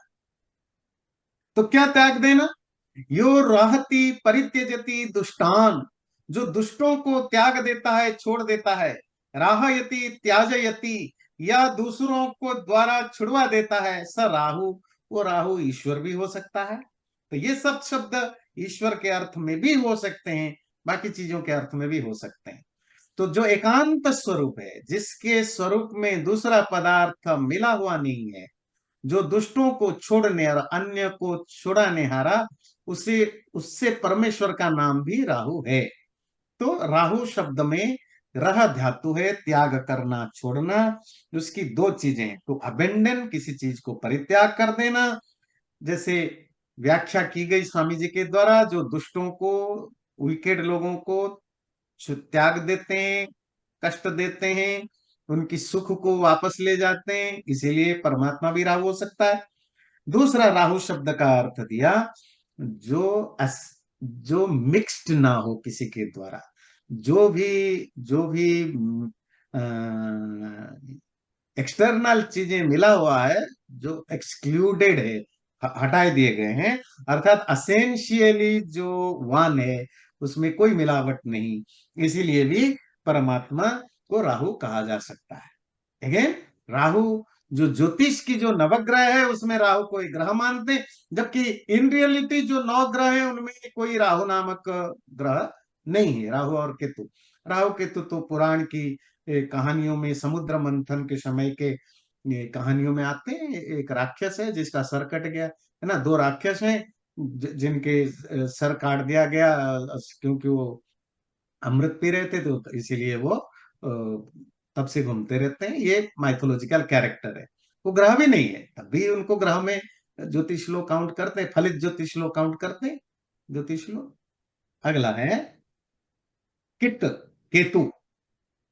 तो क्या त्याग देना? यो रहति परित्यजति दुष्टान, जो दुष्टों को त्याग देता है, छोड़ देता है। राहयति त्याजयति, या दूसरों को द्वारा छुड़वा देता है। स राहु, वो राहु ईश्वर भी हो सकता है। तो ये सब शब्द ईश्वर के अर्थ में भी हो सकते हैं, बाकी चीजों के अर्थ में भी हो सकते हैं। तो जो एकांत स्वरूप है, जिसके स्वरूप में दूसरा पदार्थ मिला हुआ नहीं है, जो दुष्टों को छोड़ने और अन्य को छुड़ाने हारा, उसे उससे परमेश्वर का नाम भी राहु है। तो राहु शब्द में रह धातु है, त्याग करना, छोड़ना। उसकी दो चीजें, तो अबेंडन, किसी चीज को परित्याग कर देना, जैसे व्याख्या की गई स्वामी जी के द्वारा, जो दुष्टों को, विकेड लोगों को त्याग देते हैं, कष्ट देते हैं, उनकी सुख को वापस ले जाते हैं, इसीलिए परमात्मा भी राहु हो सकता है। दूसरा राहु शब्द का अर्थ दिया जो मिक्स्ड ना हो किसी के द्वारा, जो भी एक्सटर्नल चीजें मिला हुआ है, जो एक्सक्लूडेड है, हटाए दिए गए हैं, अर्थात असेंशियली जो वन है उसमें कोई मिलावट नहीं, इसीलिए भी परमात्मा को राहु कहा जा सकता है। अगेन, राहु जो ज्योतिष की जो नवग्रह है उसमें राहु को एक ग्रह मानते हैं, जबकि इन रियलिटी जो 9 ग्रह है उनमें कोई राहु नामक ग्रह नहीं है। राहु और केतु, राहु केतु तो पुराण की कहानियों में, समुद्र मंथन के समय के कहानियों में आते हैं। एक राक्षस है जिसका सर कट गया, है ना, 2 राक्षस हैं जिनके सर काट दिया गया, क्योंकि वो अमृत पी रहे थे, तो इसीलिए वो तब से घूमते रहते हैं। ये माइथोलॉजिकल कैरेक्टर है, वो ग्रह भी नहीं है, तब भी उनको ग्रह में ज्योतिष लोग काउंट करते हैं, फलित ज्योतिष लोग काउंट करते हैं, ज्योतिष लोग। अगला है किट, केतु।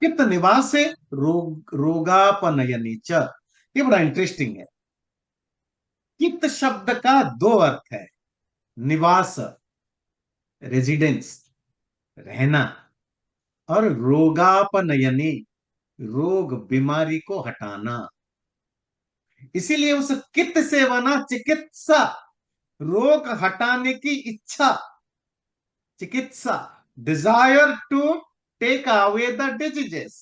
कित निवास से रोगापनयनी च, ये बड़ा इंटरेस्टिंग है। कित शब्द का 2 अर्थ है, निवास, रेजिडेंस, रहना, और रोगापनयनी, रोग, बीमारी को हटाना। इसीलिए उस कित से बना चिकित्सा, रोग हटाने की इच्छा, चिकित्सा, desire to take away the diseases.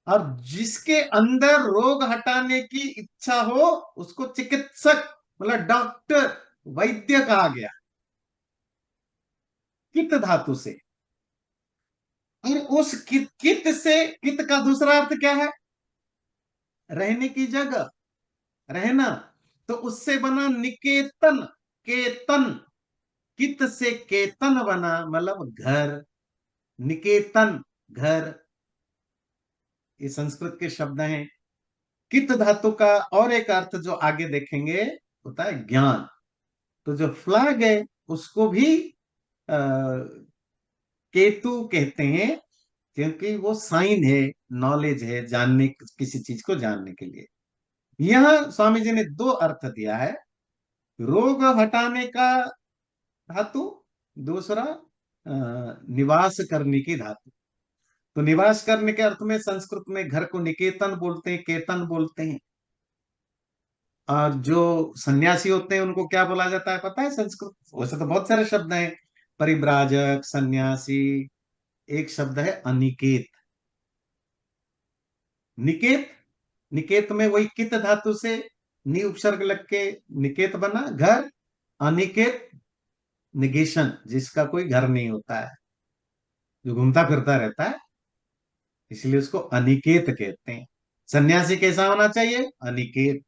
और जिसके अंदर रोग हटाने की इच्छा हो उसको चिकित्सक मतलब डॉक्टर, वैद्य कहा गया कित धातु से। और उस कित से, कित का दूसरा अर्थ क्या है? रहने की जगह, रहना। तो उससे बना निकेतन, केतन। कित से केतन बना, मतलब घर, निकेतन घर। ये संस्कृत के शब्द हैं। कित धातु का और एक अर्थ जो आगे देखेंगे होता है ज्ञान। तो जो फ्लैग है उसको भी केतु कहते हैं, क्योंकि वो साइन है, नॉलेज है, जानने, किसी चीज को जानने के लिए। यह स्वामी जी ने दो अर्थ दिया है, रोग हटाने का धातु, दूसरा निवास करने की धातु। तो निवास करने के अर्थ में संस्कृत में घर को निकेतन बोलते हैं, केतन बोलते हैं। और जो सन्यासी होते हैं उनको क्या बोला जाता है पता है संस्कृत? वैसे तो बहुत सारे शब्द हैं, परिव्राजक, सन्यासी। एक शब्द है अनिकेत। निकेत, निकेत में वही कित धातु से नि उपसर्ग लग के निकेत बना घर। अनिकेत निगेशन, जिसका कोई घर नहीं होता है, जो घूमता फिरता रहता है, इसलिए उसको अनिकेत कहते हैं। सन्यासी कैसा होना चाहिए? अनिकेत,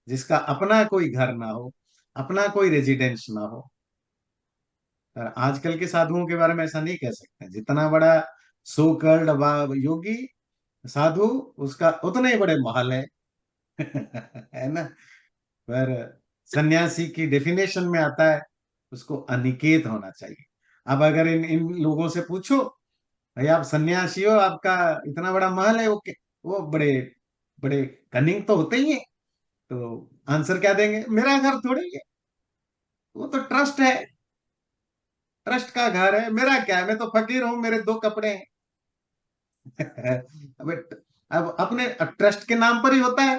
जिसका अपना कोई घर ना हो, अपना कोई रेजिडेंस ना हो। और आजकल के साधुओं के बारे में ऐसा नहीं कह सकते, जितना बड़ा सो कल्ड योगी साधु, उसका उतने ही बड़े महल है। है ना? पर सन्यासी की डेफिनेशन में आता है उसको अनिकेत होना चाहिए। अब अगर इन इन लोगों से पूछो, भाई आप सन्यासी हो, आपका इतना बड़ा महल है, वो बड़े बड़े कनिंग तो होते ही है। तो आंसर क्या देंगे? मेरा घर थोड़ी है, वो तो ट्रस्ट है, ट्रस्ट का घर है। मेरा क्या है, मैं तो फकीर हूं, मेरे दो कपड़े हैं। अब अपने ट्रस्ट के नाम पर ही होता है,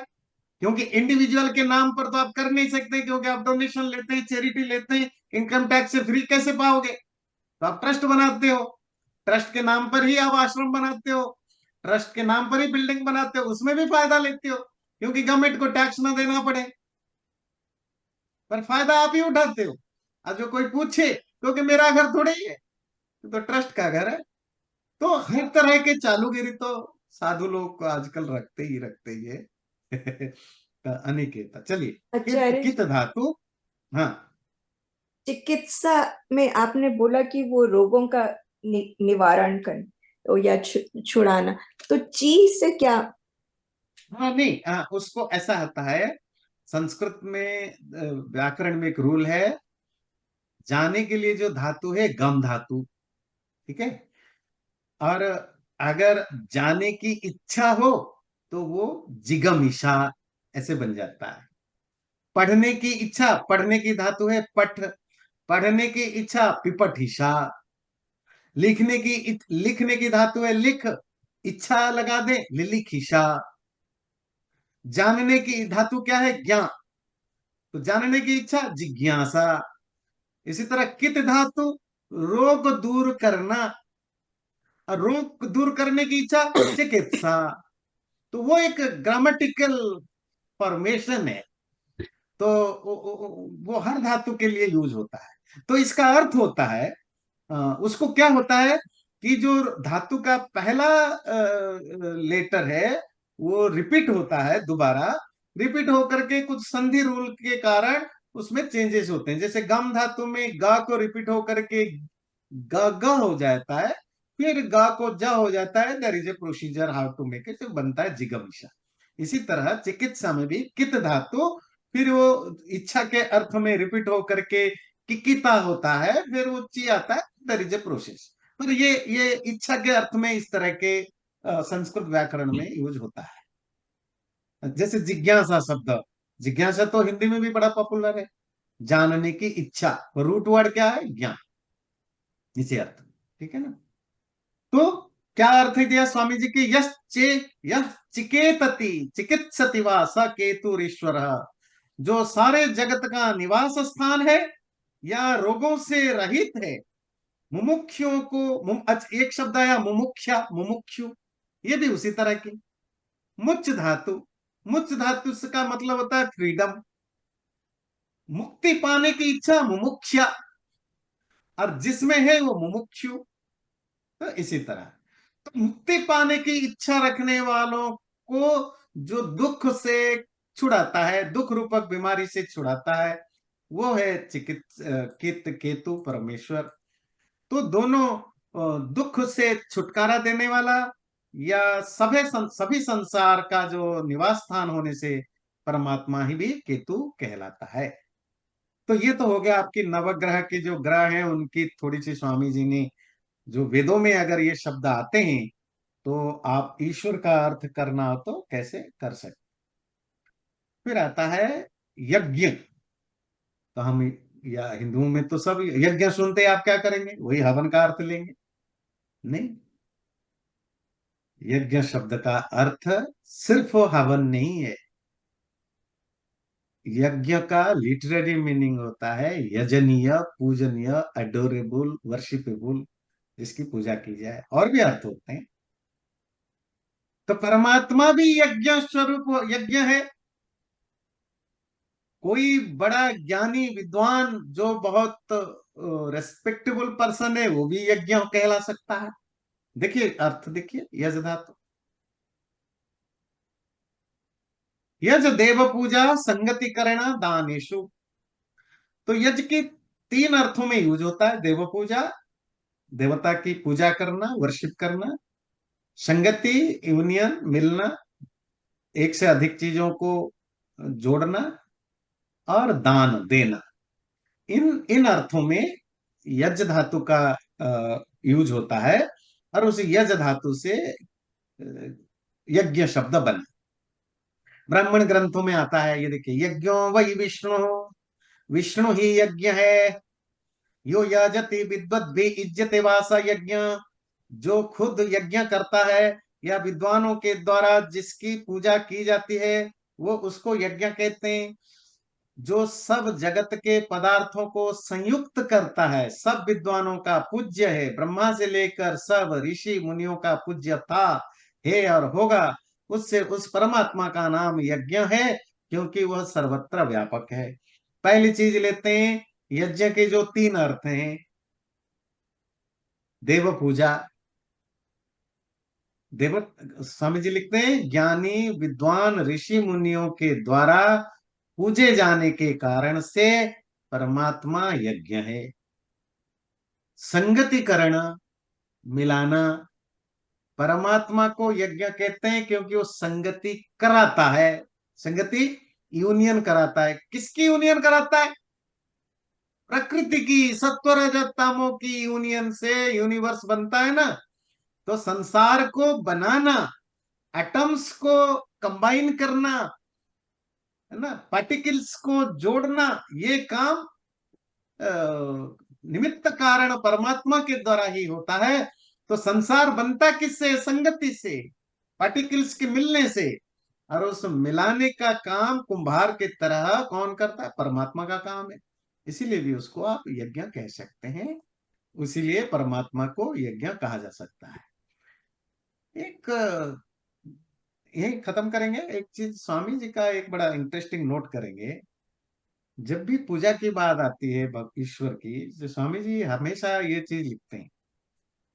क्योंकि इंडिविजुअल के नाम पर तो आप कर नहीं सकते, क्योंकि आप डोनेशन लेते हैं, चैरिटी लेते हैं, इनकम टैक्स से फ्री कैसे पाओगे? तो आप ट्रस्ट बनाते हो, ट्रस्ट के नाम पर ही आप आश्रम बनाते हो, ट्रस्ट के नाम पर ही बिल्डिंग बनाते हो, उसमें भी फायदा लेते हो, क्योंकि गवर्नमेंट को टैक्स ना देना पड़े, पर फायदा आप ही उठाते हो। अब जो कोई पूछे, क्योंकि मेरा घर थोड़े ही है, तो ट्रस्ट का घर है। तो हर तरह के चालूगिरी तो साधु लोग को आजकल रखते ही है। तो अनिकेत, चलिए आचार्य कित धातु। हाँ, चिकित्सा में आपने बोला कि वो रोगों का निवारण कर तो या छुड़ाना, तो ची से क्या? हाँ नहीं, उसको ऐसा होता है, संस्कृत में व्याकरण में एक रूल है, जाने के लिए जो धातु है गम धातु, ठीक है। और अगर जाने की इच्छा हो तो वो जिगमिषा ऐसे बन जाता है। पढ़ने की इच्छा, पढ़ने की धातु है पठ, पढ़ने की इच्छा पिपठिषा। लिखने की धातु है लिख, इच्छा लगा दे लिलिखिषा। जानने की धातु क्या है? ज्ञान, तो जानने की इच्छा जिज्ञासा। इसी तरह कित धातु रोग दूर करना, और रोग दूर करने की इच्छा चिकित्सा। तो वो एक ग्रामेटिकल फॉर्मेशन है, तो वो हर धातु के लिए यूज होता है। तो इसका अर्थ होता है, उसको क्या होता है कि जो धातु का पहला लेटर है वो रिपीट होता है, दोबारा रिपीट होकर के कुछ संधि रूल के कारण उसमें चेंजेस होते हैं। जैसे गम धातु में गा को रिपीट होकर के ग हो जाता है, फिर गा को जा हो जाता है। There is a procedure how to make it, बनता है जिगमिषा। इसी तरह चिकित्सा में भी कित धातु फिर वो इच्छा के अर्थ में रिपीट होकर के किकिता होता है, फिर वो ची आता है। There is a process. पर ये इच्छा के अर्थ में इस तरह के संस्कृत व्याकरण में यूज होता है। जैसे जिज्ञासा शब्द, जिज्ञासा तो हिंदी में भी बड़ा पॉपुलर है, जानने की इच्छा, रूट वर्ड क्या है? ज्ञान, इसी अर्थ, ठीक है ना? तो क्या अर्थ दिया स्वामी जी की? यह चिकेतति चिकित्सति वा स केतुरीश्वर, जो सारे जगत का निवास स्थान है या रोगों से रहित है। मुमुक्षुओं को, एक शब्द आया मुमुक्षा, मुमुक्षु, ये भी उसी तरह की। मुच धातु, मुच धातु का मतलब होता है फ्रीडम, मुक्ति पाने की इच्छा मुमुक्षा, और जिसमें है वो मुमुक्षु। तो इसी तरह तो मुक्ति पाने की इच्छा रखने वालों को जो दुख से छुड़ाता है, दुख रूपक बीमारी से छुड़ाता है, वो है कित केतु परमेश्वर। तो दोनों दुख से छुटकारा देने वाला या सभी संसार का जो निवास स्थान होने से परमात्मा ही भी केतु कहलाता है। तो ये तो हो गया आपकी नवग्रह के जो ग्रह हैं उनकी थोड़ी सी स्वामी जी ने, जो वेदों में अगर ये शब्द आते हैं तो आप ईश्वर का अर्थ करना हो तो कैसे कर सकते। फिर आता है यज्ञ। तो हम या हिंदुओं में तो सब यज्ञ सुनते आप क्या करेंगे, वही हवन का अर्थ लेंगे। नहीं, यज्ञ शब्द का अर्थ सिर्फ हवन नहीं है। यज्ञ का लिटरेरी मीनिंग होता है यजनीय, पूजनीय, अडोरेबल, वर्शिपेबल, जिसकी पूजा की जाए, और भी अर्थ होते हैं। तो परमात्मा भी यज्ञ स्वरूप यज्ञ है। कोई बड़ा ज्ञानी विद्वान जो बहुत रेस्पेक्टेबल पर्सन है वो भी यज्ञ कहला सकता है। देखिए अर्थ, देखिए यज धातु, यज देव पूजा संगतिकरण दानेशु। तो यज के 3 अर्थों में यूज होता है। देव पूजा, देवता की पूजा करना, वर्शिप करना। संगति, यूनियन, मिलना, एक से अधिक चीजों को जोड़ना। और दान, देना। इन इन अर्थों में यज धातु का यूज होता है, और उस यज धातु से यज्ञ शब्द बना। ब्राह्मण ग्रंथों में आता है, ये देखिए, यज्ञो वही विष्णु, विष्णु ही यज्ञ है। यो याजति विद्वद्भि इज्जते वासा यज्ञ। जो खुद यज्ञ करता है या विद्वानों के द्वारा जिसकी पूजा की जाती है वो उसको यज्ञ कहते हैं। जो सब जगत के पदार्थों को संयुक्त करता है, सब विद्वानों का पूज्य है, ब्रह्मा से लेकर सब ऋषि मुनियों का पूज्य था, है और होगा, उससे उस परमात्मा का नाम यज्ञ है, क्योंकि वह सर्वत्र व्यापक है। पहली चीज लेते हैं, यज्ञ के जो 3 अर्थ हैं। देव पूजा, देव, स्वामी जी लिखते हैं, ज्ञानी विद्वान ऋषि मुनियों के द्वारा पूजे जाने के कारण से परमात्मा यज्ञ है। संगतिकरण, मिलाना, परमात्मा को यज्ञ कहते हैं क्योंकि वो संगति कराता है। संगति, यूनियन कराता है। किसकी यूनियन कराता है? प्रकृति की, सत्व रजत तमो की यूनियन से यूनिवर्स बनता है ना। तो संसार को बनाना, एटम्स को कंबाइन करना, है ना, पार्टिकल्स को जोड़ना, ये काम निमित्त कारण परमात्मा के द्वारा ही होता है। तो संसार बनता किससे? संगति से, पार्टिकल्स के मिलने से। और उस मिलाने का काम कुंभार के तरह कौन करता है? परमात्मा का काम है। इसीलिए भी उसको आप यज्ञ कह सकते हैं। इसीलिए परमात्मा को यज्ञ कहा जा सकता है। एक यही खत्म करेंगे, एक चीज स्वामी जी का एक बड़ा इंटरेस्टिंग नोट करेंगे। जब भी पूजा की बात आती है ईश्वर की, तो स्वामी जी हमेशा ये चीज लिखते हैं,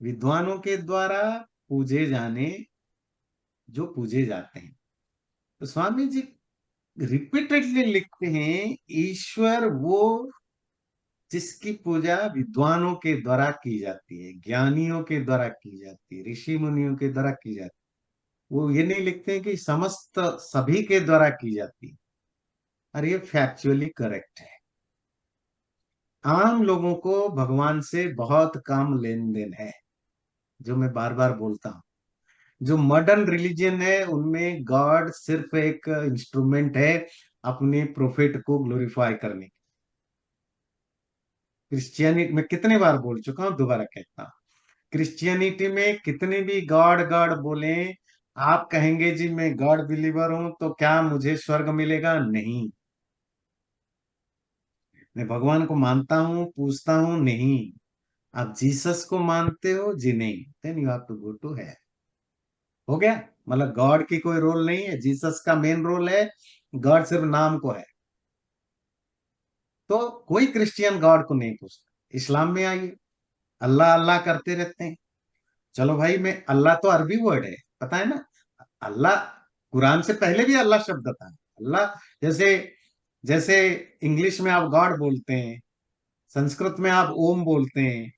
विद्वानों के द्वारा पूजे जाने, जो पूजे जाते हैं। तो स्वामी जी रिपीटेडली लिखते हैं, ईश्वर वो जिसकी पूजा विद्वानों के द्वारा की जाती है, ज्ञानियों के द्वारा की जाती है, ऋषि मुनियों के द्वारा की जाती है। वो ये नहीं लिखते हैं कि समस्त सभी के द्वारा की जाती है। और ये फैक्चुअली करेक्ट है। आम लोगों को भगवान से बहुत कम लेन देन है, जो मैं बार बार बोलता हूं। जो मॉडर्न रिलीजन है उनमें गॉड सिर्फ एक इंस्ट्रूमेंट है अपने प्रोफेट को ग्लोरीफाई करने। क्रिश्चियनिटी में कितने बार बोल चुका हूं, दोबारा कहता हूं, क्रिश्चियनिटी में कितने भी गॉड गॉड बोले, आप कहेंगे जी मैं गॉड बिलीवर हूं तो क्या मुझे स्वर्ग मिलेगा? नहीं। मैं भगवान को मानता हूं, पूछता हूं, नहीं। आप जीसस को मानते हो जी? नहीं। Then you have to go to hell. हो गया। मतलब गॉड की कोई रोल नहीं है, जीसस का मेन रोल है, गॉड सिर्फ नाम को है। तो कोई क्रिश्चियन गॉड को नहीं पूछता। इस्लाम में आइए, अल्लाह अल्लाह करते रहते हैं। चलो भाई, मैं अल्लाह तो अरबी वर्ड है, पता है ना। अल्लाह कुरान से पहले भी अल्लाह शब्द था। अल्लाह जैसे जैसे इंग्लिश में आप गॉड बोलते हैं, संस्कृत में आप ओम बोलते हैं,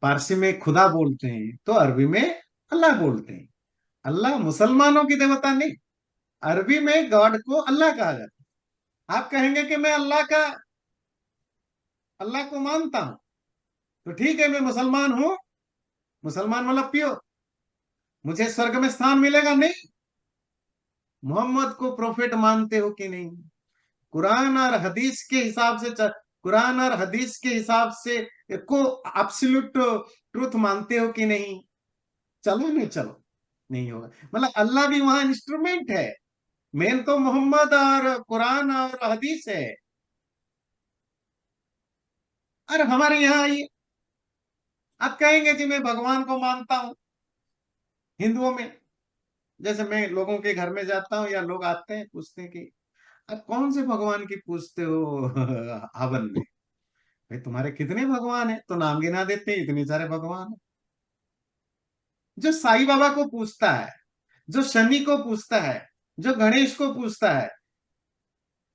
पारसी में खुदा बोलते हैं, तो अरबी में अल्लाह बोलते हैं। अल्लाह मुसलमानों की देवता नहीं, अरबी में गॉड को अल्लाह कहा जाता है। आप कहेंगे कि मैं अल्लाह को मानता हूं, तो ठीक है, मैं मुसलमान हूं। मुसलमान मतलब प्योर, मुझे स्वर्ग में स्थान मिलेगा नहीं। मोहम्मद को प्रोफेट मानते हो कि नहीं? कुरान और हदीस के हिसाब से कुरान और हदीस के हिसाब से को एब्सोल्यूट ट्रूथ मानते हो कि नहीं? चलो नहीं, चलो नहीं होगा। मतलब अल्लाह भी वहां इंस्ट्रूमेंट है, मेन तो मोहम्मद और कुरान और हदीस है। और हमारे यहाँ आइए, आप कहेंगे कि मैं भगवान को मानता हूं। हिंदुओं में जैसे मैं लोगों के घर में जाता हूँ, या लोग आते हैं पूछते हैं कि आप कौन से भगवान की पूछते हो हवन में? भाई तुम्हारे कितने भगवान हैं? तो नाम गिना देते हैं, इतने सारे भगवान हैं। जो साईं बाबा को पूछता है, जो शनि को पूछता है, जो गणेश को पूछता है,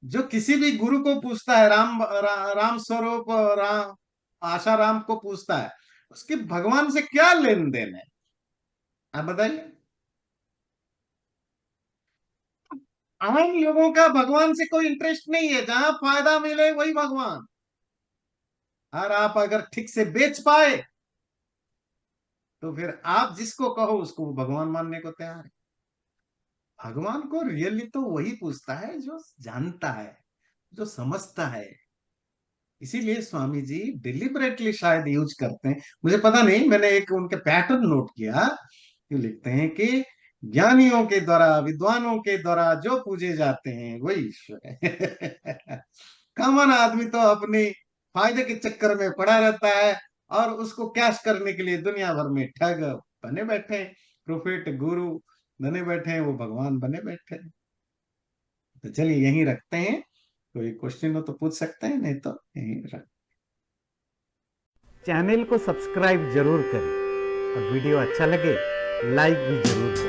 जो किसी भी गुरु को पूछता है, राम स्वरूप, राम आशा राम को पूछता है, उसके भगवान से क्या लेन देन है? आप बताइए। आम लोगों का भगवान से कोई इंटरेस्ट नहीं है, जहां फायदा मिले वही भगवान। और आप अगर ठीक से बेच पाए तो फिर आप जिसको कहो उसको वो भगवान मानने को तैयार है। भगवान को रियली तो वही पूछता है जो जानता है, जो समझता है। इसीलिए स्वामी जी डिलिबरेटली शायद यूज करते हैं, मुझे पता नहीं, मैंने एक उनके पैटर्न नोट किया कि लिखते हैं कि ज्ञानियों के द्वारा, विद्वानों के द्वारा जो पूजे जाते हैं वही ईश्वर है। कॉमन आदमी तो अपने फायदे के चक्कर में पड़ा रहता है, और उसको कैश करने के लिए दुनिया भर में ठग बने बैठे हैं, प्रोफेट गुरु बने बैठे हैं, वो भगवान बने बैठे हैं। तो चलिए यहीं रखते हैं, कोई क्वेश्चन हो तो पूछ सकते हैं, नहीं तो यहीं रख। चैनल को सब्सक्राइब जरूर करें और वीडियो अच्छा लगे लाइक भी जरूर करें।